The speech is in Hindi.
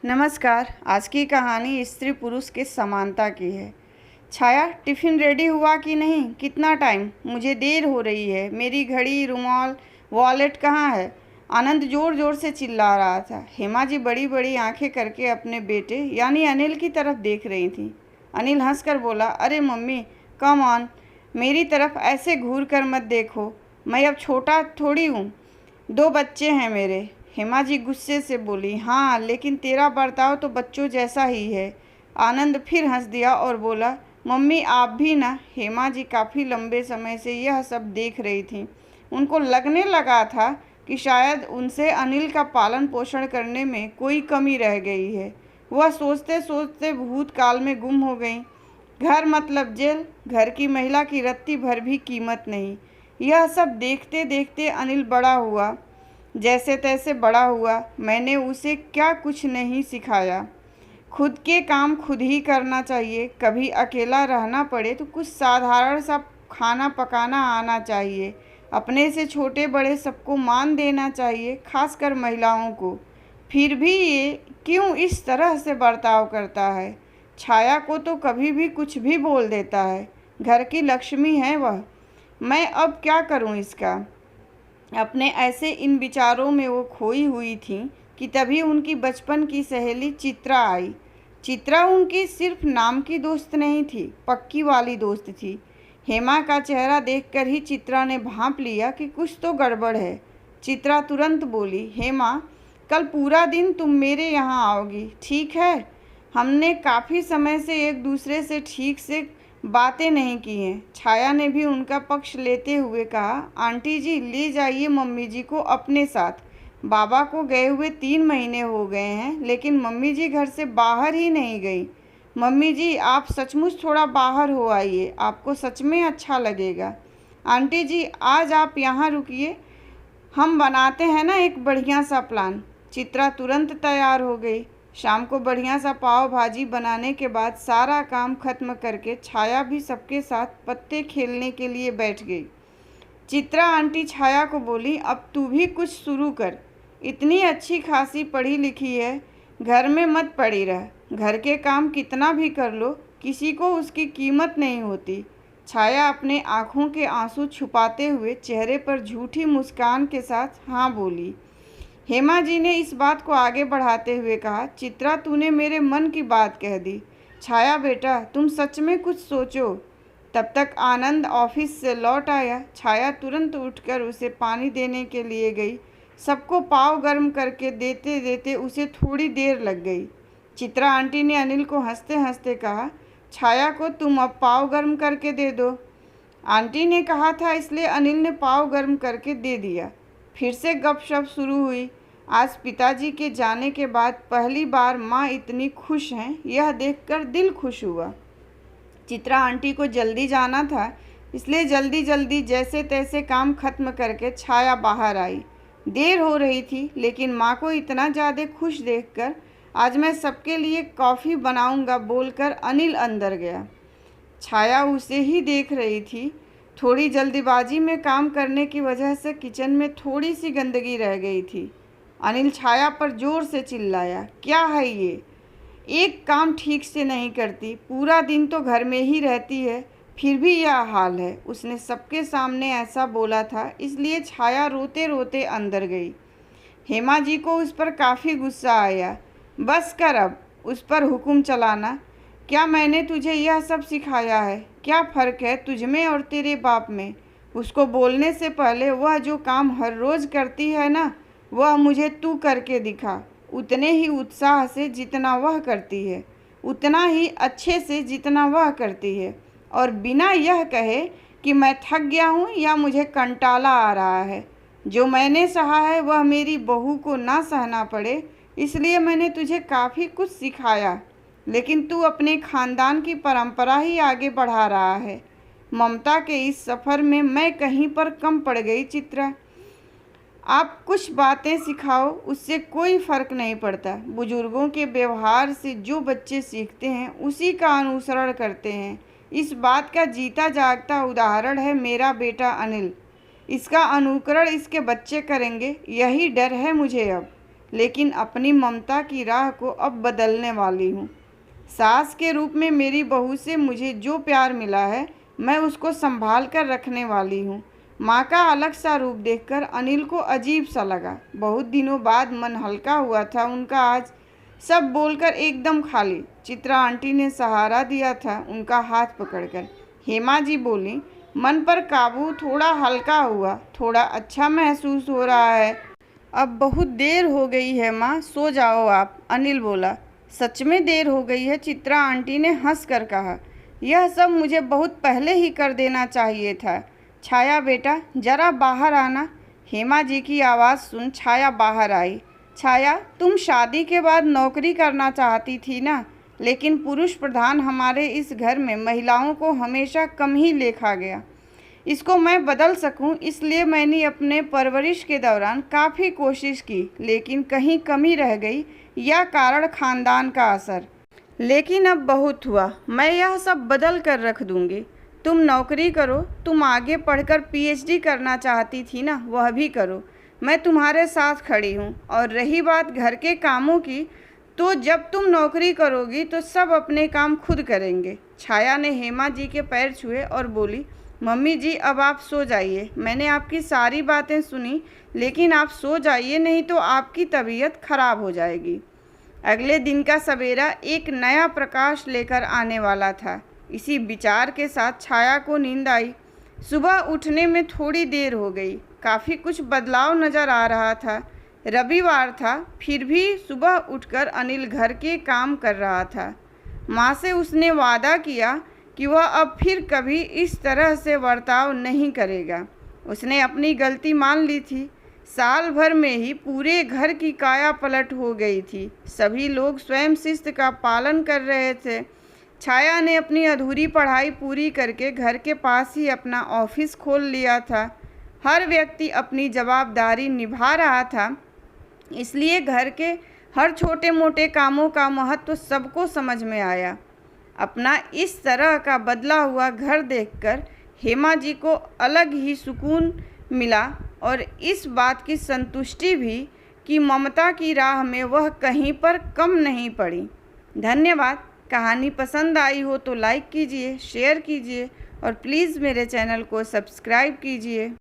नमस्कार। आज की कहानी स्त्री पुरुष के समानता की है। छाया, टिफ़िन रेडी हुआ कि नहीं? कितना टाइम? मुझे देर हो रही है। मेरी घड़ी, रुमाल, वॉलेट कहाँ है? आनंद ज़ोर ज़ोर से चिल्ला रहा था। हेमा जी बड़ी बड़ी आंखें करके अपने बेटे यानी अनिल की तरफ देख रही थी। अनिल हंसकर बोला, अरे मम्मी, कम ऑन, मेरी तरफ ऐसे घूर कर मत देखो। मैं अब छोटा थोड़ी हूँ, 2 बच्चे हैं मेरे। हेमा जी गुस्से से बोली, हाँ, लेकिन तेरा बर्ताव तो बच्चों जैसा ही है। आनंद फिर हंस दिया और बोला, मम्मी आप भी ना। हेमा जी काफ़ी लंबे समय से यह सब देख रही थीं। उनको लगने लगा था कि शायद उनसे अनिल का पालन पोषण करने में कोई कमी रह गई है। वह सोचते सोचते भूतकाल में गुम हो गई। घर मतलब जेल, घर की महिला की रत्ती भर भी कीमत नहीं। यह सब देखते देखते अनिल बड़ा हुआ, जैसे तैसे बड़ा हुआ। मैंने उसे क्या कुछ नहीं सिखाया। खुद के काम खुद ही करना चाहिए। कभी अकेला रहना पड़े तो कुछ साधारण सा खाना पकाना आना चाहिए। अपने से छोटे बड़े सबको मान देना चाहिए, खासकर महिलाओं को। फिर भी ये क्यों इस तरह से बर्ताव करता है? छाया को तो कभी भी कुछ भी बोल देता है। घर की लक्ष्मी है वह। मैं अब क्या करूं इसका? अपने ऐसे इन विचारों में वो खोई हुई थी कि तभी उनकी बचपन की सहेली चित्रा आई। चित्रा उनकी सिर्फ नाम की दोस्त नहीं थी, पक्की वाली दोस्त थी। हेमा का चेहरा देखकर ही चित्रा ने भांप लिया कि कुछ तो गड़बड़ है। चित्रा तुरंत बोली, हेमा, कल पूरा दिन तुम मेरे यहाँ आओगी, ठीक है? हमने काफ़ी समय से एक दूसरे से ठीक से बातें नहीं की हैं। छाया ने भी उनका पक्ष लेते हुए कहा, आंटी जी ले जाइए मम्मी जी को अपने साथ। बाबा को गए हुए 3 महीने हो गए हैं, लेकिन मम्मी जी घर से बाहर ही नहीं गई। मम्मी जी आप सचमुच थोड़ा बाहर हो आइए, आपको सच में अच्छा लगेगा। आंटी जी आज आप यहाँ रुकिए, हम बनाते हैं ना एक बढ़िया सा प्लान। चित्रा तुरंत तैयार हो गई। शाम को बढ़िया सा पाव भाजी बनाने के बाद सारा काम खत्म करके छाया भी सबके साथ पत्ते खेलने के लिए बैठ गई। चित्रा आंटी छाया को बोली, अब तू भी कुछ शुरू कर। इतनी अच्छी खासी पढ़ी लिखी है, घर में मत पड़ी रह। घर के काम कितना भी कर लो, किसी को उसकी कीमत नहीं होती। छाया अपने आँखों के आंसू छुपाते हुए चेहरे पर झूठी मुस्कान के साथ हाँ बोली। हेमा जी ने इस बात को आगे बढ़ाते हुए कहा, चित्रा तूने मेरे मन की बात कह दी। छाया बेटा तुम सच में कुछ सोचो। तब तक आनंद ऑफिस से लौट आया। छाया तुरंत उठकर उसे पानी देने के लिए गई। सबको पाव गर्म करके देते देते उसे थोड़ी देर लग गई। चित्रा आंटी ने अनिल को हंसते हंसते कहा, छाया को तुम अब पाव गर्म करके दे दो। आंटी ने कहा था इसलिए अनिल ने पाव गर्म करके दे दिया। फिर से गपशप शुरू हुई। आज पिताजी के जाने के बाद पहली बार माँ इतनी खुश हैं, यह देखकर दिल खुश हुआ। चित्रा आंटी को जल्दी जाना था, इसलिए जल्दी जल्दी जैसे तैसे काम खत्म करके छाया बाहर आई। देर हो रही थी, लेकिन माँ को इतना ज़्यादा खुश देखकर आज मैं सबके लिए कॉफ़ी बनाऊंगा बोलकर अनिल अंदर गया। छाया उसे ही देख रही थी। थोड़ी जल्दीबाजी में काम करने की वजह से किचन में थोड़ी सी गंदगी रह गई थी। अनिल छाया पर जोर से चिल्लाया, क्या है ये? एक काम ठीक से नहीं करती, पूरा दिन तो घर में ही रहती है, फिर भी यह हाल है। उसने सबके सामने ऐसा बोला था, इसलिए छाया रोते रोते अंदर गई। हेमा जी को उस पर काफ़ी गुस्सा आया। बस कर अब उस पर हुक्म चलाना। क्या मैंने तुझे यह सब सिखाया है? क्या फ़र्क है तुझ में और तेरे बाप में? उसको बोलने से पहले वह जो काम हर रोज़ करती है ना, वह मुझे तू करके दिखा। उतने ही उत्साह से जितना वह करती है, उतना ही अच्छे से जितना वह करती है, और बिना यह कहे कि मैं थक गया हूँ या मुझे कंटाला आ रहा है। जो मैंने सहा है वह मेरी बहू को ना सहना पड़े, इसलिए मैंने तुझे काफ़ी कुछ सिखाया, लेकिन तू अपने खानदान की परंपरा ही आगे बढ़ा रहा है। ममता के इस सफ़र में मैं कहीं पर कम पड़ गई चित्रा। आप कुछ बातें सिखाओ, उससे कोई फ़र्क नहीं पड़ता। बुजुर्गों के व्यवहार से जो बच्चे सीखते हैं उसी का अनुसरण करते हैं। इस बात का जीता जागता उदाहरण है मेरा बेटा अनिल। इसका अनुकरण इसके बच्चे करेंगे, यही डर है मुझे अब। लेकिन अपनी ममता की राह को अब बदलने वाली हूँ। सास के रूप में मेरी बहू से मुझे जो प्यार मिला है, मैं उसको संभाल कर रखने वाली हूँ। माँ का अलग सा रूप देखकर अनिल को अजीब सा लगा। बहुत दिनों बाद मन हल्का हुआ था उनका आज। सब बोलकर एकदम खाली। चित्रा आंटी ने सहारा दिया था उनका हाथ पकड़कर। हेमा जी बोली, मन पर काबू थोड़ा हल्का हुआ, थोड़ा अच्छा महसूस हो रहा है। अब बहुत देर हो गई है माँ, सो जाओ आप, अनिल बोला। सच में देर हो गई है, चित्रा आंटी ने हंस कर कहा। यह सब मुझे बहुत पहले ही कर देना चाहिए था। छाया बेटा जरा बाहर आना। हेमा जी की आवाज़ सुन छाया बाहर आई। छाया, तुम शादी के बाद नौकरी करना चाहती थी ना, लेकिन पुरुष प्रधान हमारे इस घर में महिलाओं को हमेशा कम ही देखा गया। इसको मैं बदल सकूं, इसलिए मैंने अपने परवरिश के दौरान काफ़ी कोशिश की, लेकिन कहीं कमी रह गई। यह कारण खानदान का असर। लेकिन अब बहुत हुआ, मैं यह सब बदल कर रख दूंगी। तुम नौकरी करो, तुम आगे पढ़कर पीएचडी करना चाहती थी ना, वह भी करो। मैं तुम्हारे साथ खड़ी हूँ। और रही बात घर के कामों की, तो जब तुम नौकरी करोगी तो सब अपने काम खुद करेंगे। छाया ने हेमा जी के पैर छुए और बोली, मम्मी जी अब आप सो जाइए। मैंने आपकी सारी बातें सुनी, लेकिन आप सो जाइए, नहीं तो आपकी तबीयत खराब हो जाएगी। अगले दिन का सवेरा एक नया प्रकाश लेकर आने वाला था। इसी विचार के साथ छाया को नींद आई। सुबह उठने में थोड़ी देर हो गई। काफ़ी कुछ बदलाव नज़र आ रहा था। रविवार था, फिर भी सुबह उठकर अनिल घर के काम कर रहा था। माँ से उसने वादा किया कि वह अब फिर कभी इस तरह से बर्ताव नहीं करेगा। उसने अपनी गलती मान ली थी। साल भर में ही पूरे घर की काया पलट हो गई थी। सभी लोग स्वयं शिस्त का पालन कर रहे थे। छाया ने अपनी अधूरी पढ़ाई पूरी करके घर के पास ही अपना ऑफिस खोल लिया था। हर व्यक्ति अपनी जवाबदारी निभा रहा था, इसलिए घर के हर छोटे मोटे कामों का महत्व सबको समझ में आया। अपना इस तरह का बदला हुआ घर देखकर हेमा जी को अलग ही सुकून मिला और इस बात की संतुष्टि भी कि ममता की राह में वह कहीं पर कम नहीं पड़ी। धन्यवाद। कहानी पसंद आई हो तो लाइक कीजिए, शेयर कीजिए और प्लीज़ मेरे चैनल को सब्सक्राइब कीजिए।